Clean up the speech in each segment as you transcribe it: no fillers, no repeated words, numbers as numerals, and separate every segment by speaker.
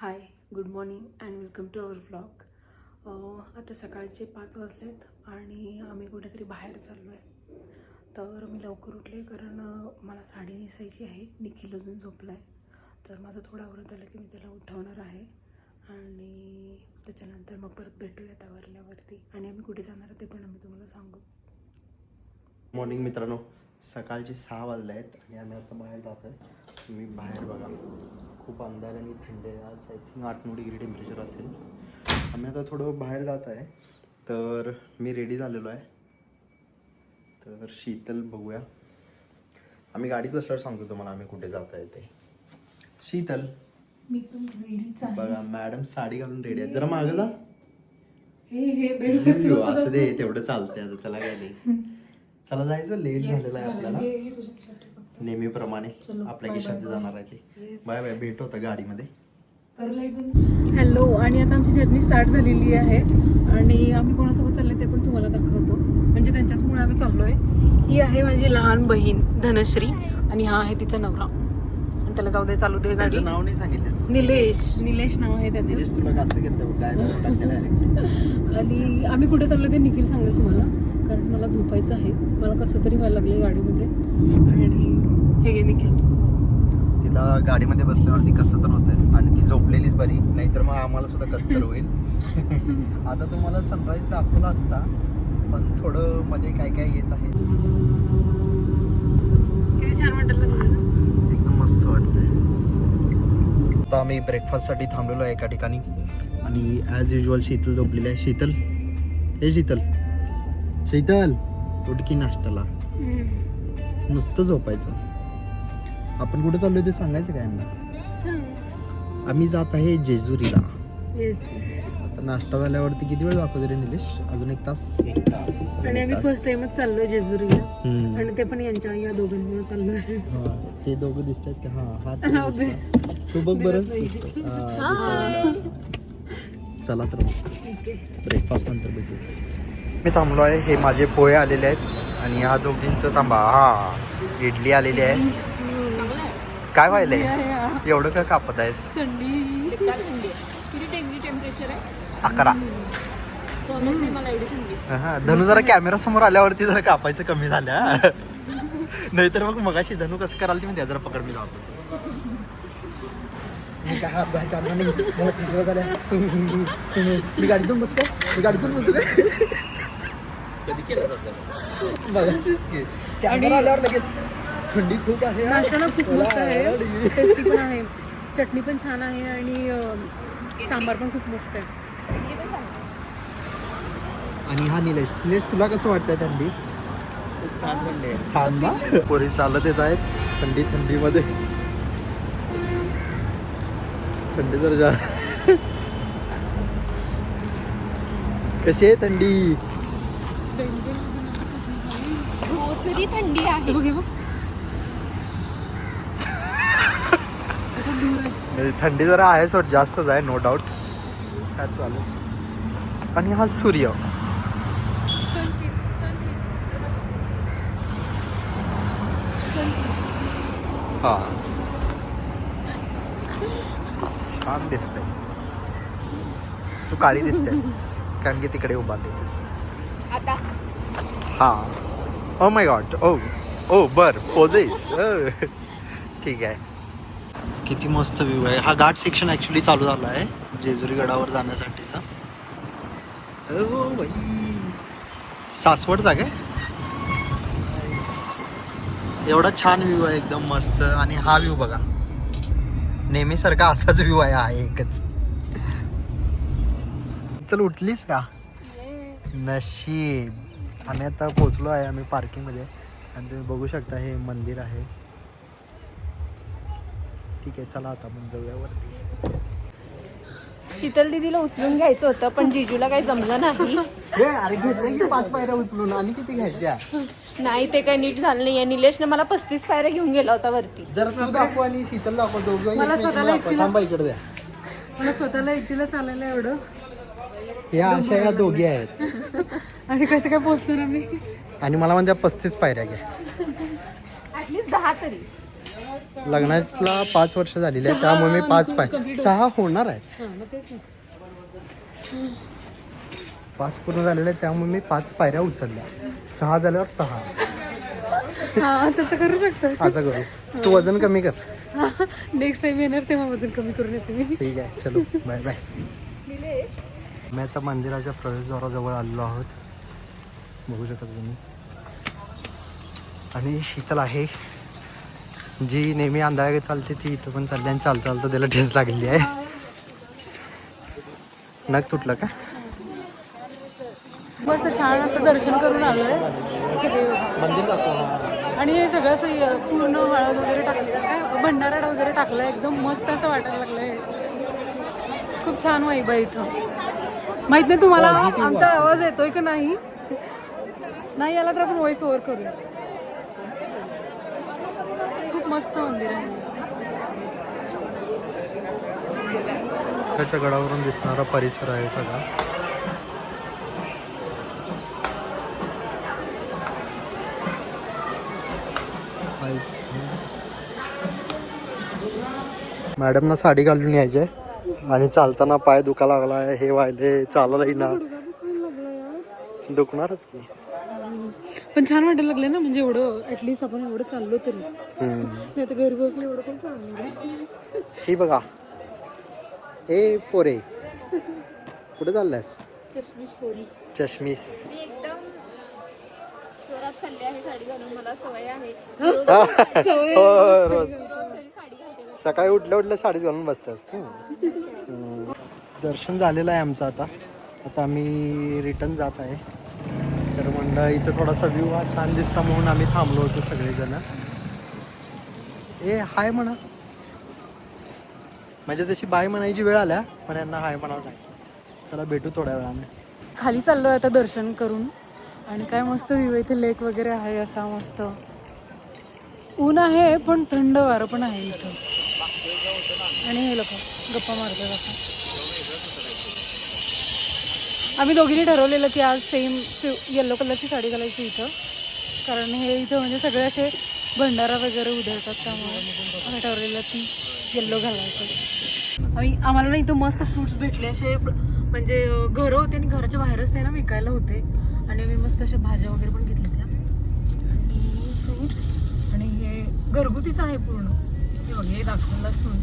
Speaker 1: High, good morning and welcome to our vlog. आता सकाळचे 5 वाजलेत आणि आम्ही कुठेतरी बाहेर चाललो आहे. तर मी लवकर उठले कारण मला साडी नेसायची आहे. निखिल अजून झोपला आहे, तर माझं थोडं आवरत आलं की मी त्याला उठवणार आहे आणि त्याच्यानंतर मग परत भेटूया आवरल्यावरती. आणि आम्ही कुठे जाणार आहे ते पण आम्ही तुम्हाला सांगू.
Speaker 2: मॉर्निंग मित्रांनो, सकाळचे 6 वाजले आहेत आणि आम्ही आता बाहेर जातो आहे. तुम्ही बाहेर बघा, खूप अंधार आणि थंड आहे. आज आय थिंक 8-9 डिग्री टेम्परेचर असेल. आम्ही आता थोडं बाहेर जात आहे, तर मी रेडी झालेलो आहे. तर शीतल बघूया, आम्ही गाडीत बसल्यावर सांगतो तुम्हाला आम्ही कुठे जात आहे ते. शीतल
Speaker 1: मी पण रेडीच आहे
Speaker 2: बघा, मॅडम साडी घालून रेडी आहे. जरा मागं जा.
Speaker 1: हे
Speaker 2: असं दे, तेवढं चालतंय आता, त्याला काय नाही. चला जायचं, लेट झालेलं आहे आपल्याला नेहमीप्रमाणे. आपल्या खिशात जाणार आहे ते. बाय बाय, भेट होता गाडीमध्ये.
Speaker 1: हॅलो, आणि आता आमची जर्नी स्टार्ट झालेली आहे आणि आम्ही कोणासोबत चाललोय ते पण तुम्हाला दाखवतो. म्हणजे त्यांच्याचमुळे आम्ही चाललोय. ही आहे माझी लहान बहीण धनश्री आणि हा आहे तिचा नवरा. आणि त्याला जाऊ दे, चालू दे गाडी.
Speaker 2: नाव नाही सांगितलं.
Speaker 1: निलेश नाव आहे त्याचं.
Speaker 2: निलेश तुला कसं घेतलं काय डायरेक्ट.
Speaker 1: आणि आम्ही कुठे चाललो ते निखिल सांगेल तुम्हाला, कारण मला झोपायचं आहे. मला कसं तरी व्हायला लागले गाडीमध्ये. आणि हे घे निखिल,
Speaker 2: तिला गाडीमध्ये बसल्यावरती कसं तर होतंय आणि ती झोपलेलीच बरी, नाहीतर मग आम्हाला सुद्धा कसं तर होईल. आता तुम्हाला सनराईज दाखवला असता, पण थोडं मध्ये काय काय येत आहे.
Speaker 1: किती छान वाटलं तुझं.
Speaker 2: एकदम मस्त वाटतंय. आता आम्ही ब्रेकफास्टसाठी थांबलेलो आहे एका ठिकाणी आणि ॲज युजल शीतल झोपलेली आहे. शीतल, हे शीतल उठ की नाश्त्याला. नुसतं झोपायचं. आपण कुठे चाललोय ते सांगायचं काय यांना. आम्ही जात आहे जेजुरीला. आता नाश्ता झाल्यावरती किती वेळ दाखवतो रे निलेश? अजून 1 तास.
Speaker 1: आणि आम्ही फर्स्ट टाइमच चाललोय जेजुरीला. आणि ते पण या दोघांमुळे चाललोय.
Speaker 2: ते दोघं दिसत आहेत का? हा तू बघ बरं. चला तर ब्रेकफास्ट नंतर भेटू. मी थांबलो आहे. हे माझे पोहे आलेले आहेत आणि ह्या दोघींचं थांबा. हा, इडली आलेली आहे. काय व्हायलंय एवढं काय कापत आहेस?
Speaker 1: थंडी किती डिग्री टेम्परेचर आहे?
Speaker 2: 11.
Speaker 1: मला एवढी थंडी.
Speaker 2: धनू जरा कॅमेरा समोर आल्यावरती जरा कापायचं कमी झालं. नाहीतर मग मगाशी धनू कसं कराल ती म्हणजे जरा पकड मी जातो. मी काय हात बाहेर काढणार नाही. मला 3 दिवस झाले. मी गाडीतून बसू काय? कधी केलं तसं बघा. कॅमेरा आल्यावर लगेच थंडी खूप आहे.
Speaker 1: नाश्ता खूप मस्त आहे, टेस्टी पण आहे, चटणी पण छान आहे आणि सांबार पण खूप मस्त आहे.
Speaker 2: आणि हा निलेश तुला कसं वाटतंय थंडी? छान ना. पोरी चालत येत आहेत थंडीमध्ये. थंडी तर जा. कशी आहे थंडी?
Speaker 1: तरी थंडी आहे.
Speaker 2: थंडी जरा आहे सोड, जास्तच आहे नो डाऊट. काय चालूच. आणि हा सूर्य. हा, छान दिसतंय. तू काळी दिसतेस कारण की तिकडे उभा दिसतेस
Speaker 1: आता.
Speaker 2: हा. Oh my God. ओ बर पोजेस. ठीक आहे. किती मस्त व्ह्यू आहे. हा घाट सेक्शन ॲक्च्युली चालू झाला आहे जेजुरी गडावर जाण्यासाठीचा. हो बाई, सासवडचा काय एवढा छान व्ह्यू आहे, एकदम मस्त. आणि हा व्ह्यू बघा, नेहमीसारखा असाच व्ह्यू आहे. हा एकच. चल उठलीस का? नशीब. आम्ही आता पोचलो आहे. आम्ही पार्किंगमध्ये आणि तुम्ही बघू शकता हे मंदिर आहे. ठीक आहे, चला आता आपण जाऊया वरती.
Speaker 1: शीतल दीदीला उचलून घ्यायचं होतं पण जिजूला काही जमलं नाही.
Speaker 2: अरे घेतलं की 5 पायऱ्या उचलून, आणि किती घ्यायच्या?
Speaker 1: नाही, ते काही नीट झालं नाहीये. निलेशने मला 35 पायऱ्या घेऊन गेला होता वरती.
Speaker 2: जर तू दाखव आणि शीतल दाखव, दोघं
Speaker 1: मला स्वतःला
Speaker 2: थांबा इकडे द्या.
Speaker 1: मला स्वतःला एकटीला चालायला एवढं.
Speaker 2: या अशा या दोघी आहेत.
Speaker 1: आणि कसं काय पोचणार आम्ही?
Speaker 2: आणि मला म्हणजे 35 पायऱ्या घ्या.
Speaker 1: ऍटलीस्ट 10 तरी.
Speaker 2: लग्नाला 5 वर्ष झालेली आहे, त्यामुळे मी 5 पाय 6 होणार आहेत.
Speaker 1: हां मग तेच ना.
Speaker 2: 5 पूर्ण झालेले आहेत, त्यामुळे मी 5 पायऱ्या उचलल्या. 6 झाल्यावर 6
Speaker 1: हां तसं करू शकतो.
Speaker 2: असं करू. तू वजन कमी कर.
Speaker 1: नेक्स्ट टाइम येणार तेव्हा वजन कमी करून येते मी.
Speaker 2: ठीक आहे, चलो बाय बाय. मी आता मंदिराच्या प्रवेशद्वाराजवळ आलेलो आहोत, बघू शकता तुम्ही. आणि शीतल आहे जी नेहमी अंधारात चालते, ती इथं पण चालली आणि चालता चालता त्याला ठेस लागलेली आहे. नख तुटलं का?
Speaker 1: मस्त छान आता दर्शन करून आलोय.
Speaker 2: मंदिर दाखव.
Speaker 1: आणि हे सगळं असं पूर्ण हळद वगैरे टाकलेलं काय भंडारा वगैरे टाकलाय, एकदम मस्त असं वाटायला लागलंय. खूप छान वाईब आहे इथं. माहित नाही तुम्हाला आमचा आवाज येतोय की नाही, नाही आला तर आपण व्हॉइस ओव्हर करूया. खूप मस्त मंदिर आहे.
Speaker 2: त्याच्या गडावरून दिसणारा परिसर आहे सगळा. मॅडमना साडी घालून यायचे आणि चालताना पाय दुखा लागला, हे व्हायले, चालायला येईना. दुखणारच की,
Speaker 1: पण छान वाटायला लागले ना, म्हणजे एवढं ऍटलीस्ट आपण एवढं चाललो तरी. नाही तर घरी बसलो एवढं पण चाललं.
Speaker 2: ही बघा, ए पोरे कुठे चाललायस? चष्मीस.
Speaker 3: मी एकदम जोरात चालली आहे साडी घालून, मला सवय आहे.
Speaker 2: हो, रोज
Speaker 3: साडी घालते.
Speaker 2: सकाळी उठल्या उठल्या साडी घालून बसतात. दर्शन झालेलं आहे आमचं. आता आम्ही रिटर्न जात आहे. तर म्हणलं इथं थोडासा व्ह्यू हा छान दिसला म्हणून आम्ही थांबलो होतो सगळेजण. ए हाय म्हणा, म्हणजे तशी बाय म्हणायची वेळ आल्या, पण यांना हाय म्हणावं नाही. चला भेटू थोड्या वेळाने.
Speaker 1: खाली चाललोय आता दर्शन करून. आणि काय मस्त व्ह्यू, इथे लेक वगैरे आहे असा मस्त. ऊन आहे पण थंड वारं पण आहे इथं. आणि हे लोक गप्पा मारतात आता. आम्ही दोघींनी ठरवलेलं की आज सेम येल्लो कलरची साडी घालायची इथं, कारण हे इथं म्हणजे सगळे असे भंडारा वगैरे उधळतात, त्यामुळे आम्ही ठरवलेलं की येल्लो घालायचं. आम्हाला ना इथं मस्त फ्रुट्स भेटले, असे म्हणजे घरं होते आणि घराच्या बाहेरच ते ना विकायला होते. आणि आम्ही मस्त अशा भाज्या वगैरे पण घेतल्या त्या आणि फ्रूट्स. आणि हे घरगुतीच आहे पूर्ण. हे बघ, हे दाखवलं लसूण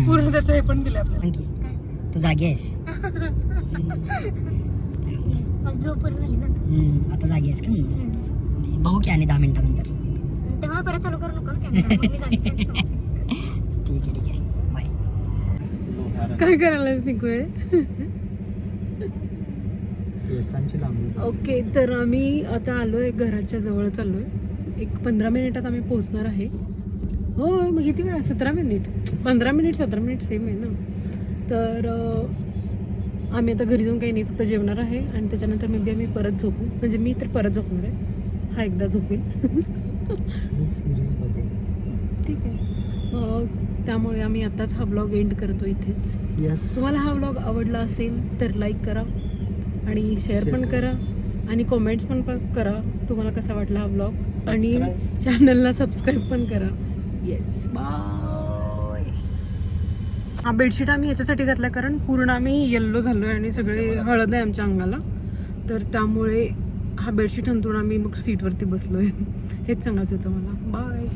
Speaker 1: पूर्ण त्याचं हे पण दिलं आपल्याला.
Speaker 4: तू जागी आहेस?
Speaker 3: माझी झोप पूर्ण झाली ना
Speaker 4: आता जागी आहेस का? बघू की आणि 10 मिनिटानंतर.
Speaker 3: तेव्हा परत चालू करू नको कॅमेरा.
Speaker 4: ठीक आहे बाय.
Speaker 1: काय करायलाच निघूय.
Speaker 2: केसांची लांबी.
Speaker 1: ओके, तर आम्ही आता आलोय घराच्या जवळ चाललोय. एक 15 मिनिटात आम्ही पोहोचणार आहे. हो मग किती वेळ? 17 मिनिट 15 मिनिट 17 मिनिट सेम आहे ना. तर आम्ही आता घरी जाऊन काही नाही, फक्त जेवणार आहे आणि त्याच्यानंतर मे बी आम्ही परत झोपू. म्हणजे मी तर परत झोपणार आहे, हा एकदा झोपेल.
Speaker 2: मी सिरीज बघेन.
Speaker 1: ठीक आहे, त्यामुळे आम्ही आताच हा व्लॉग एंड करतो इथेच.
Speaker 2: येस.
Speaker 1: तुम्हाला हा व्लॉग आवडला असेल तर लाईक करा आणि शेअर पण करा आणि कॉमेंट्स पण करा तुम्हाला कसा वाटला हा व्लॉग. आणि चॅनलला सबस्क्राईब पण करा. Yes, bye. हा बेडशीट आम्ही याच्यासाठी घातला कारण पूर्ण आम्ही येल्लो झालो आहे आणि सगळे हळद आहे आमच्या अंगाला, तर त्यामुळे हा बेडशीट अंथरून आम्ही मग सीटवरती बसलो आहे. हेच सांगायचं होतं मला. बाय.